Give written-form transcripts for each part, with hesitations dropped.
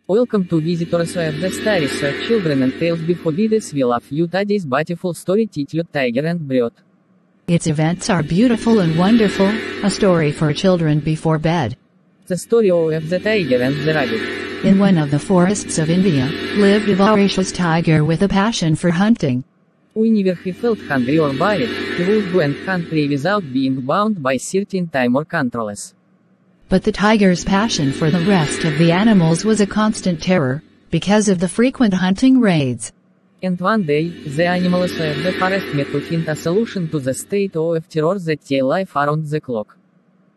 Welcome to visitors of the stories of children and tales before this we love you today's beautiful story titled Tiger and Bird. Its events are beautiful and wonderful, a story for children before bed. The story of the tiger and the rabbit. In one of the forests of India, lived a voracious tiger with a passion for hunting. Whenever he felt hungry or bored, he would go and hunt prey without being bound by certain time or controls. But the tiger's passion for the rest of the animals was a constant terror, because of the frequent hunting raids. And one day, the animals of the forest met to find a solution to the state of terror that they live around the clock.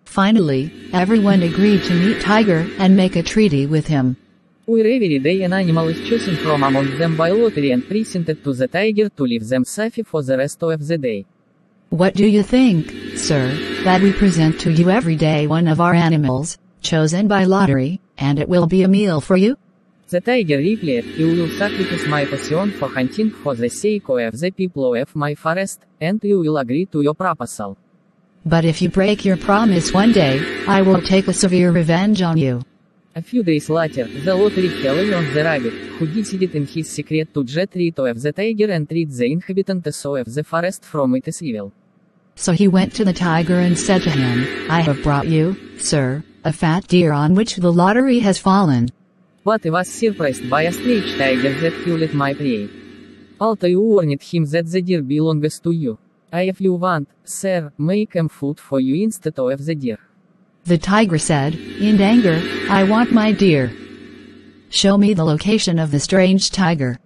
Finally, everyone agreed to meet Tiger and make a treaty with him. Where every day an animal is chosen from among them by lottery and presented to the tiger to leave them safe for the rest of the day. What do you think, sir, that we present to you every day one of our animals, chosen by lottery, and it will be a meal for you? The tiger replied, "You will sacrifice my passion for hunting for the sake of the people of my forest, and you will agree to your proposal. But if you break your promise one day, I will take a severe revenge on you." A few days later, the lottery fell on the rabbit, who decided in his secret to get rid of the tiger and rid the inhabitants of the forest from its evil. So he went to the tiger and said to him, "I have brought you, sir, a fat deer on which the lottery has fallen." But he was surprised by a strange tiger that killed my prey. Although you warned him that the deer belongs to you. If you want, sir, make him food for you instead of the deer. The tiger said, in anger, "I want my deer. Show me the location of the strange tiger.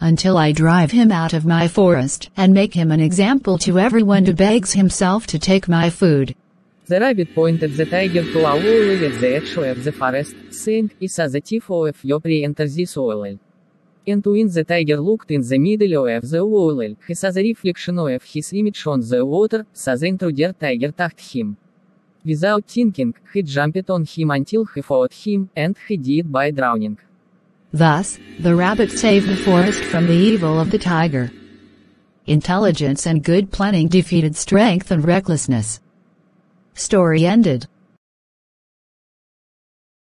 Until I drive him out of my forest and make him an example to everyone who begs himself to take my food." The rabbit pointed the tiger to a oil at the edge of the forest, saying, "I saw the teeth of your prey enter this oil." And when the tiger looked in the middle of the oil, he saw the reflection of his image on the water, so the intruder tiger attacked him. Without thinking, he jumped on him until he fought him, and he died by drowning. Thus, the rabbit saved the forest from the evil of the tiger. Intelligence and good planning defeated strength and recklessness. Story ended.